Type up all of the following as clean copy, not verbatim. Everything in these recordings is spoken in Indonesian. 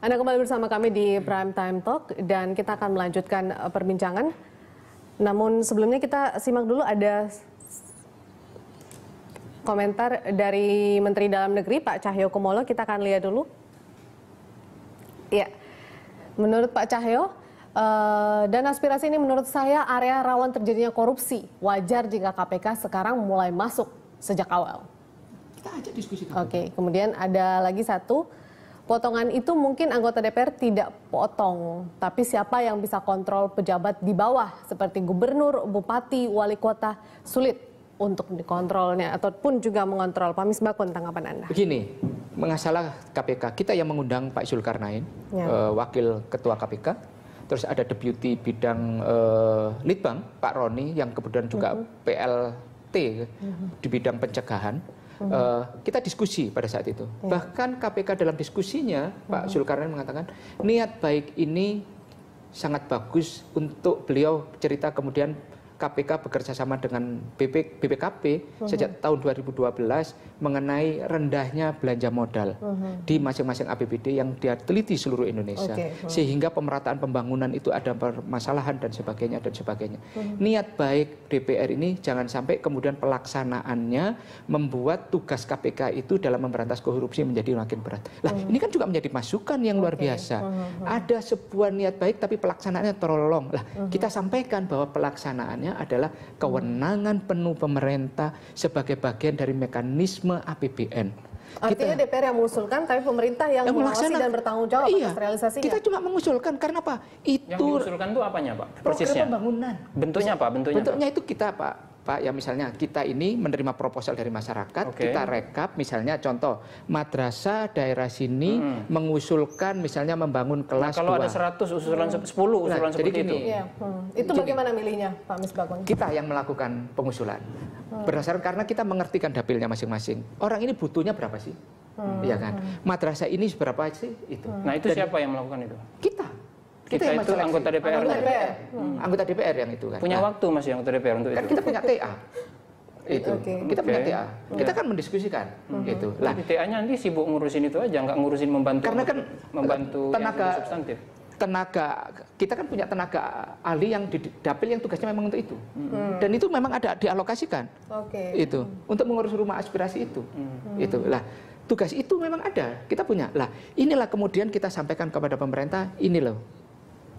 Anda kembali bersama kami di Prime Time Talk dan kita akan melanjutkan perbincangan. Namun sebelumnya kita simak dulu ada komentar dari Menteri Dalam Negeri Pak Cahyokumolo. Kita akan lihat dulu. Ya, menurut Pak Cahyo, dan aspirasi ini menurut saya area rawan terjadinya korupsi. Wajar jika KPK sekarang mulai masuk sejak awal. Kita ajak diskusi. Oke, kemudian ada lagi satu. Potongan itu mungkin anggota DPR tidak potong, tapi siapa yang bisa kontrol pejabat di bawah seperti gubernur, bupati, wali kota sulit untuk dikontrolnya ataupun juga mengontrol. Pak Misbakun, tanggapan Anda? Begini, mengasalah KPK, kita yang mengundang Pak Zulkarnain, wakil ketua KPK, terus ada deputi bidang Litbang, Pak Roni, yang kemudian juga PLT di bidang pencegahan. Kita diskusi pada saat itu. Bahkan KPK dalam diskusinya, Pak Zulkarnain mengatakan niat baik ini sangat bagus untuk beliau cerita kemudian KPK bekerja sama dengan BPKP sejak tahun 2012 mengenai rendahnya belanja modal di masing-masing APBD yang dia teliti seluruh Indonesia. Sehingga pemerataan pembangunan itu ada permasalahan dan sebagainya dan sebagainya. Niat baik DPR ini jangan sampai kemudian pelaksanaannya membuat tugas KPK itu dalam memberantas korupsi menjadi makin berat. Lah, ini kan juga menjadi masukan yang luar biasa. Ada sebuah niat baik tapi pelaksanaannya terolong. Lah, kita sampaikan bahwa pelaksanaannya adalah kewenangan penuh pemerintah sebagai bagian dari mekanisme APBN. Artinya DPR yang mengusulkan, tapi pemerintah yang mengawasi dan bertanggung jawab atas realisasinya. Kita cuma mengusulkan karena apa? Yang diusulkan itu apanya, Pak? Persisnya. Program pembangunan. Bentuknya apa? Bentuknya itu kita, Pak, ya misalnya kita ini menerima proposal dari masyarakat, kita rekap misalnya contoh madrasah daerah sini mengusulkan misalnya membangun kelas 2. Kalau ada 100 usulan 10 usulan seperti itu. Itu bagaimana milihnya, Pak Misbakun? Kita yang melakukan pengusulan. Berdasarkan karena kita mengertikan dapilnya masing-masing. Orang ini butuhnya berapa sih? Iya kan? Madrasah ini seberapa sih itu. Nah, itu siapa yang melakukan itu? Kita yang itu anggota DPR. Anggota DPR yang itu kan. Punya waktu masih anggota DPR untuk kan itu. Kita punya TA. Itu. Kita punya TA. Kita kan mendiskusikan gitu. Lah, TA-nya nanti sibuk ngurusin itu aja, nggak ngurusin membantu. Karena kan membantu tenaga substantif. Kita kan punya tenaga ahli yang di dapil yang tugasnya memang untuk itu. Dan itu memang ada dialokasikan. Itu untuk mengurus rumah aspirasi itu. Itu. Lah, tugas itu memang ada. Kita punya. Lah, inilah kemudian kita sampaikan kepada pemerintah, ini loh.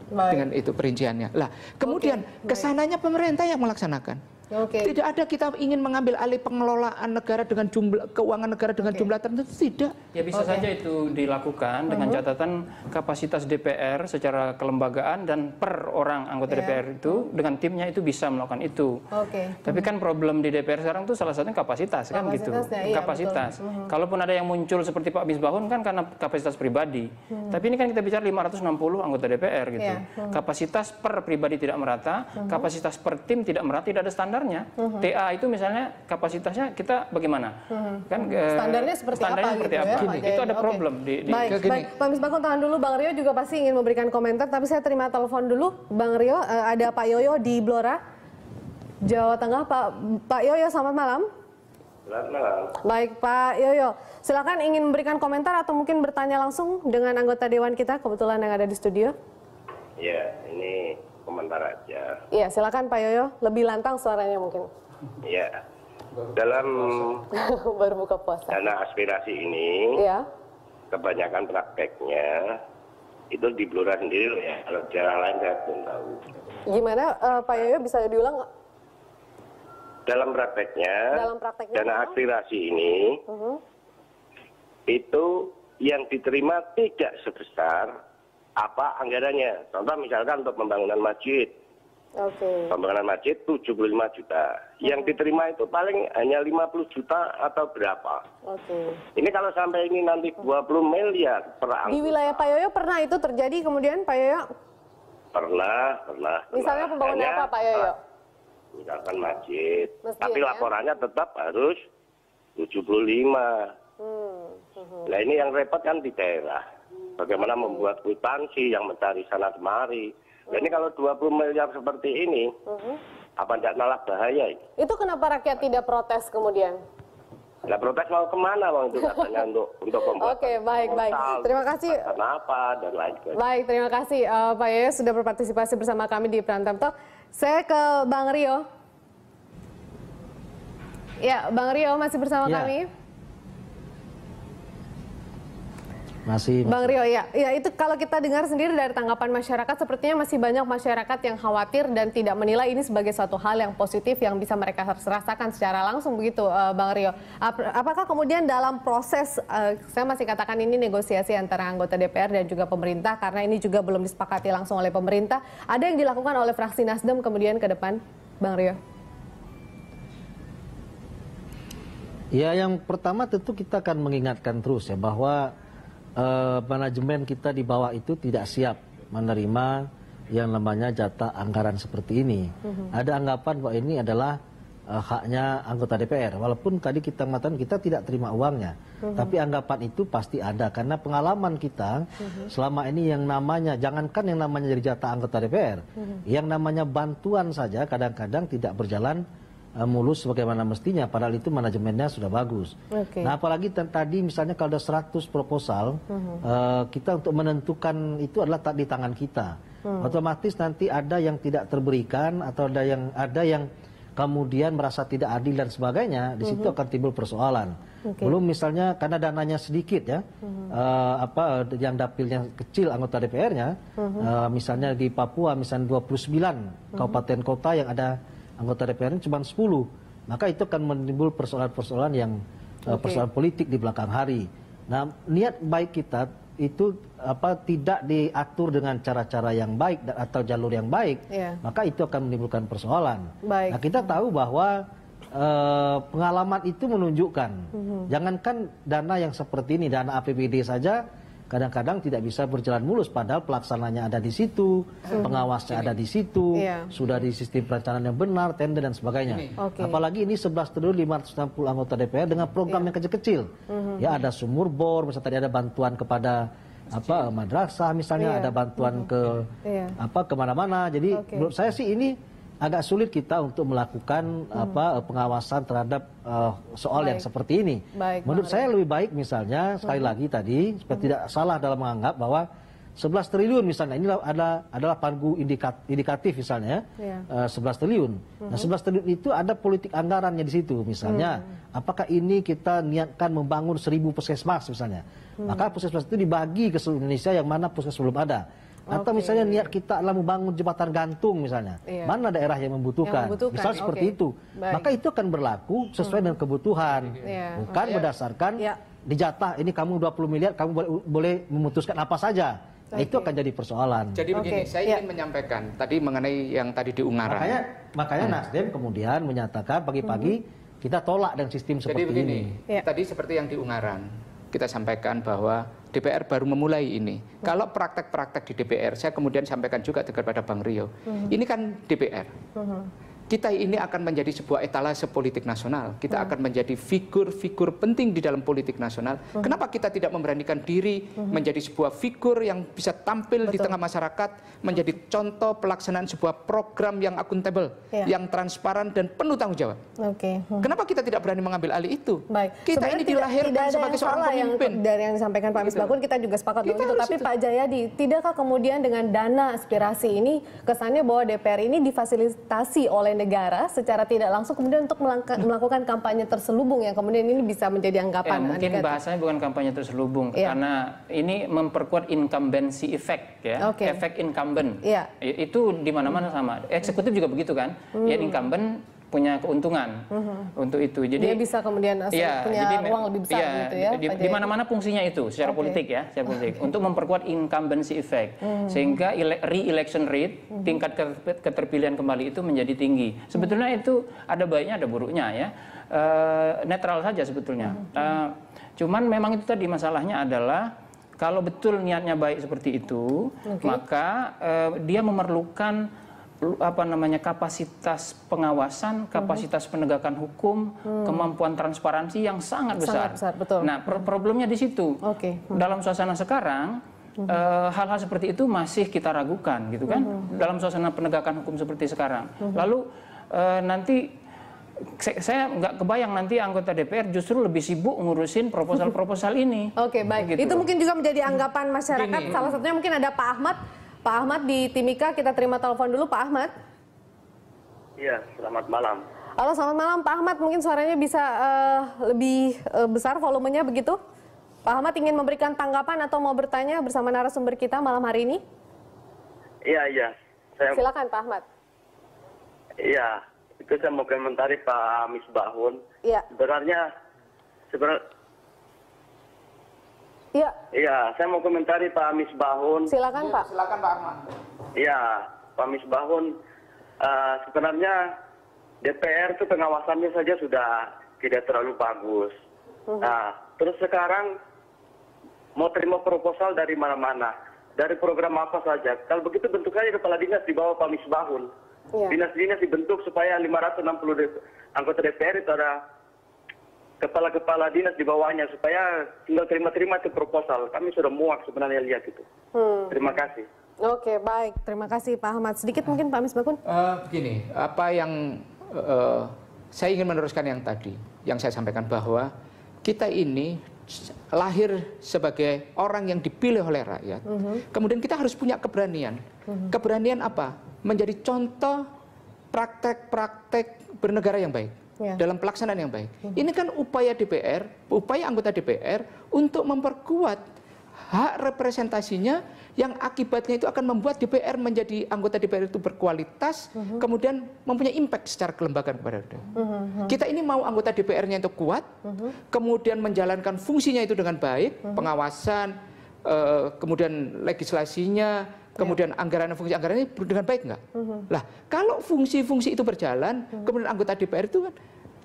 Dengan itu perinciannya. Lah, kemudian kesananya pemerintah yang melaksanakan. Tidak ada kita ingin mengambil alih pengelolaan negara dengan jumlah keuangan negara dengan jumlah tertentu, tidak. Ya bisa saja itu dilakukan dengan catatan kapasitas DPR secara kelembagaan dan per orang anggota DPR itu dengan timnya itu bisa melakukan itu. Tapi kan problem di DPR sekarang tuh salah satunya kapasitas kan gitu. Kapasitas. Kalaupun ada yang muncul seperti Pak Misbahun kan karena kapasitas pribadi. Tapi ini kan kita bicara 560 anggota DPR gitu. Kapasitas per pribadi tidak merata, kapasitas per tim tidak merata, tidak ada standar. TA itu misalnya kapasitasnya kita bagaimana? Kan standarnya seperti apa? Itu ada problem di baik, Pak Misbakun tahan dulu. Bang Rio juga pasti ingin memberikan komentar, tapi saya terima telepon dulu. Bang Rio, ada Pak Yoyo di Blora, Jawa Tengah. Pak Yoyo, selamat malam. Selamat malam. Baik, Pak Yoyo, silakan ingin memberikan komentar atau mungkin bertanya langsung dengan anggota Dewan kita kebetulan yang ada di studio. Ya, ini komentar aja. Iya, silakan Pak Yoyo, lebih lantang suaranya mungkin. Iya. Dalam baru buka puasa. Dana aspirasi ini, kebanyakan prakteknya itu di Blora sendiri loh ya. Kalau daerah lain saya belum tahu. Gimana Pak Yoyo, bisa diulang nggak? Dalam prakteknya dana aspirasi ini itu yang diterima tidak sebesar apa anggarannya. Contoh misalkan untuk pembangunan masjid. Pembangunan masjid 75 juta. Yang diterima itu paling hanya 50 juta atau berapa. Ini kalau sampai ini nanti 20 miliar per anggota. Di wilayah Pak Yoyo pernah itu terjadi kemudian Pak Yoyo? Pernah. Misalnya pembangunan apa Pak Yoyo? Misalkan masjid. Tapi laporannya tetap harus 75. Nah ini yang repot kan di daerah. Bagaimana membuat kwitansi yang mencari sana kemari. Nah ini kalau 20 miliar seperti ini, apa tidak malah bahaya ini? Itu kenapa rakyat tidak protes kemudian? Nah, protes mau kemana Bang itu katanya untuk pembuatan. Oke, baik. Terima kasih. Kenapa dan lain sebagainya. Baik, terima kasih Pak Yoyo sudah berpartisipasi bersama kami di Prime Talk. Saya ke Bang Rio. Ya, Bang Rio masih bersama kami. Masih. Bang Rio, ya itu kalau kita dengar sendiri dari tanggapan masyarakat, sepertinya masih banyak masyarakat yang khawatir dan tidak menilai ini sebagai suatu hal yang positif yang bisa mereka rasakan secara langsung begitu, Bang Rio. Apakah kemudian dalam proses, saya masih katakan ini negosiasi antara anggota DPR dan juga pemerintah, karena ini juga belum disepakati langsung oleh pemerintah, ada yang dilakukan oleh fraksi Nasdem kemudian ke depan, Bang Rio? Ya, yang pertama tentu kita akan mengingatkan terus ya bahwa manajemen kita di bawah itu tidak siap menerima yang namanya jatah anggaran seperti ini. Ada anggapan bahwa ini adalah haknya anggota DPR, walaupun tadi kita mengatakan kita tidak terima uangnya, tapi anggapan itu pasti ada karena pengalaman kita selama ini yang namanya, jangankan yang namanya jadi jatah anggota DPR, yang namanya bantuan saja kadang-kadang tidak berjalan mulus sebagaimana mestinya, padahal itu manajemennya sudah bagus. Nah, apalagi tadi misalnya kalau ada 100 proposal, kita untuk menentukan itu adalah di tangan kita. Otomatis nanti ada yang tidak terberikan atau ada yang kemudian merasa tidak adil dan sebagainya, di situ akan timbul persoalan. Belum misalnya karena dananya sedikit ya, yang dapilnya kecil anggota DPR-nya, misalnya di Papua misalnya 29 kabupaten kota yang ada anggota DPR cuma 10, maka itu akan menimbul persoalan-persoalan yang persoalan politik di belakang hari. Nah, niat baik kita itu tidak diatur dengan cara-cara yang baik atau jalur yang baik, maka itu akan menimbulkan persoalan. Nah, kita tahu bahwa pengalaman itu menunjukkan, jangankan dana yang seperti ini, dana APBD saja kadang-kadang tidak bisa berjalan mulus, padahal pelaksananya ada di situ, pengawasnya ada di situ, sudah di sistem perencanaan yang benar, tender dan sebagainya. Apalagi ini 11 triliun 560 anggota DPR dengan program yang kecil-kecil. Ya, ada sumur bor, misalnya tadi ada bantuan kepada madrasah, misalnya ada bantuan ke kemana-mana. Jadi menurut saya sih ini agak sulit kita untuk melakukan pengawasan terhadap soal yang seperti ini. Menurut saya lebih baik misalnya sekali lagi tadi supaya tidak salah dalam menganggap bahwa 11 triliun misalnya ini adalah pagu indikatif misalnya 11 triliun. Nah, 11 triliun itu ada politik anggarannya di situ misalnya. Apakah ini kita niatkan membangun 1000 puskesmas misalnya. Maka puskesmas itu dibagi ke seluruh Indonesia yang mana puskesmas belum ada. Atau misalnya niat kita adalah membangun jembatan gantung misalnya, mana daerah yang membutuhkan, misalnya seperti itu. Maka itu akan berlaku sesuai dengan kebutuhan, bukan berdasarkan dijatah ini kamu 20 miliar, kamu boleh memutuskan apa saja. Nah, itu akan jadi persoalan. Jadi begini, saya ingin menyampaikan tadi mengenai yang tadi di Ungaran. Makanya Nasdem kemudian menyatakan pagi-pagi kita tolak dengan sistem seperti ini. Tadi seperti yang di Ungaran, kita sampaikan bahwa DPR baru memulai ini. Kalau praktek-praktek di DPR, saya kemudian sampaikan juga kepada Bang Rio, ini kan DPR. Kita ini akan menjadi sebuah etalase politik nasional. Kita akan menjadi figur-figur penting di dalam politik nasional. Kenapa kita tidak memberanikan diri menjadi sebuah figur yang bisa tampil di tengah masyarakat, menjadi contoh pelaksanaan sebuah program yang akuntabel, yang transparan dan penuh tanggung jawab. Kenapa kita tidak berani mengambil alih itu? Kita ini dilahirkan sebagai seorang pemimpin. Dari yang disampaikan Pak Misbakun, kita juga sepakat untuk itu. Tapi Pak Jayadi, tidakkah kemudian dengan dana aspirasi ini kesannya bahwa DPR ini difasilitasi oleh negara secara tidak langsung kemudian untuk melakukan kampanye terselubung yang kemudian ini bisa menjadi anggapan mungkin bahasanya bukan kampanye terselubung karena ini memperkuat incumbency effect ya, efek incumbent itu di mana-mana sama, eksekutif juga begitu kan, ya incumbent punya keuntungan untuk itu. Jadi dia bisa kemudian punya ruang lebih besar gitu ya. Di mana-mana fungsinya itu secara politik ya, secara politik untuk memperkuat incumbency effect sehingga re-election rate, tingkat keterpilihan kembali itu menjadi tinggi. Sebetulnya itu ada baiknya ada buruknya ya. Netral saja sebetulnya. Cuman memang itu tadi masalahnya adalah kalau betul niatnya baik seperti itu, maka dia memerlukan kapasitas pengawasan, kapasitas penegakan hukum, kemampuan transparansi yang sangat besar. Betul. Nah, problemnya di situ. Dalam suasana sekarang, hal-hal seperti itu masih kita ragukan, gitu kan? Dalam suasana penegakan hukum seperti sekarang. Lalu nanti saya nggak kebayang nanti anggota DPR justru lebih sibuk ngurusin proposal-proposal ini. Oke, baik. Begitu. Itu mungkin juga menjadi anggapan masyarakat. Gini. Salah satunya mungkin ada Pak Ahmad. Pak Ahmad di Timika, kita terima telepon dulu Pak Ahmad. Iya, selamat malam. Halo, selamat malam Pak Ahmad. Mungkin suaranya bisa lebih besar volumenya begitu? Pak Ahmad ingin memberikan tanggapan atau mau bertanya bersama narasumber kita malam hari ini? Iya. Silakan Pak Ahmad. Iya, itu saya mau komentari Pak Misbahun. Iya. Sebenarnya Iya, saya mau komentari Pak Misbahun. Silakan Pak. Silakan Pak Ahmad. Iya, Pak Misbahun. Sebenarnya DPR itu pengawasannya saja sudah tidak terlalu bagus. Nah, terus sekarang mau terima proposal dari mana-mana, dari program apa saja. Kalau begitu bentuk saja kepala dinas di bawah Pak Misbahun. Iya. Dinas-dinas dibentuk supaya 560 anggota DPR itu ada kepala-kepala dinas di bawahnya supaya tinggal terima-terima itu proposal. Kami sudah muak sebenarnya lihat itu. Terima kasih. Oke, baik. Terima kasih Pak Ahmad. Sedikit mungkin Pak Misbahun. Begini, apa yang saya ingin meneruskan yang tadi, yang saya sampaikan bahwa kita ini lahir sebagai orang yang dipilih oleh rakyat. Kemudian kita harus punya keberanian. Keberanian apa? Menjadi contoh praktek-praktek bernegara yang baik. Dalam pelaksanaan yang baik. Ini kan upaya DPR, upaya anggota DPR untuk memperkuat hak representasinya yang akibatnya itu akan membuat DPR menjadi anggota DPR itu berkualitas, kemudian mempunyai impact secara kelembagaan kepada DPR. Kita ini mau anggota DPR-nya itu kuat, kemudian menjalankan fungsinya itu dengan baik, pengawasan, kemudian legislasinya, kemudian anggaran fungsi anggaran ini dengan baik nggak? Lah, kalau fungsi-fungsi itu berjalan, kemudian anggota DPR itu kan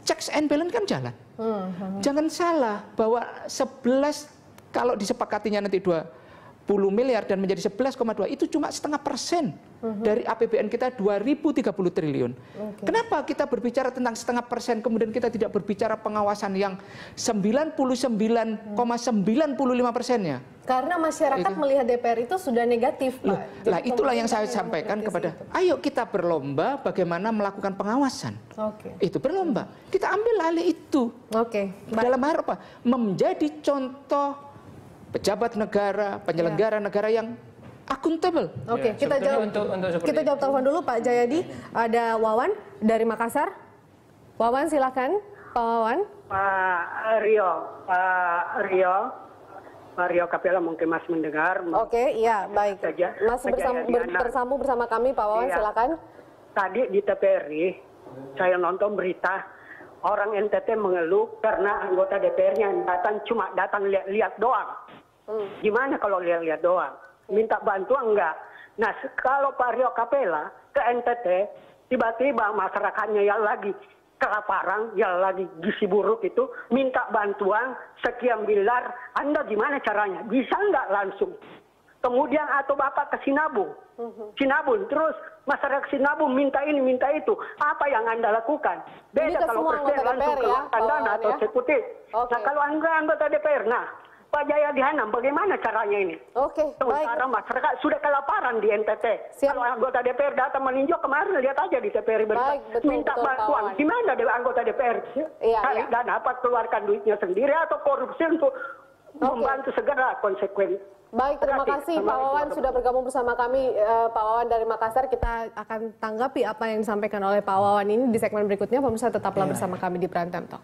checks and balance kan jalan. Jangan salah bahwa 11 kalau disepakatinya nanti 20 miliar dan menjadi 11,2 itu cuma 0,5% dari APBN kita 2030 triliun. Kenapa kita berbicara tentang 0,5% kemudian kita tidak berbicara pengawasan yang 99,95%-nya? Karena masyarakat melihat DPR itu sudah negatif, Pak. Lah itulah yang saya sampaikan kepada, ayo kita berlomba bagaimana melakukan pengawasan. Itu berlomba. Kita ambil alih itu. Dalam hal apa? Menjadi contoh pejabat negara, penyelenggara negara yang akuntabel. Kita jawab telepon dulu Pak Jayadi. Ada Wawan dari Makassar. Wawan silakan, Pak Wawan. Pak Rio Kapela mungkin Mas mendengar. Iya baik. Mas bersambung bersama kami Pak Wawan, silakan. Tadi di TVRI saya nonton berita orang NTT mengeluh karena anggota DPR-nya cuma datang lihat doang. Gimana kalau lihat doang? Minta bantuan enggak? Nah, kalau Pak Rio Kapela ke NTT, tiba-tiba masyarakatnya yang lagi kelaparan, yang lagi gizi buruk itu, minta bantuan sekian miliar, Anda gimana caranya? Bisa enggak langsung? Kemudian atau Bapak ke Sinabung, terus masyarakat Sinabung minta ini, minta itu. Apa yang Anda lakukan? Beda kalau presiden langsung keluarkan dana atau eksekutif. Nah, kalau anggota DPR, Pak Jayadi Hanan, bagaimana caranya ini? Sementara masyarakat sudah kelaparan di NTT. Kalau anggota DPR datang meninjau kemarin, lihat aja di TVRI minta bantuan. Gimana anggota DPR? Cari dana apa? Keluarkan duitnya sendiri atau korupsi untuk membantu segera konsekuen. Baik, terima kasih Pak Wawan sudah bergabung bersama kami. Pak Wawan dari Makassar, kita akan tanggapi apa yang disampaikan oleh Pak Wawan ini di segmen berikutnya. Pemirsa tetaplah bersama kami di Prime Time Talk.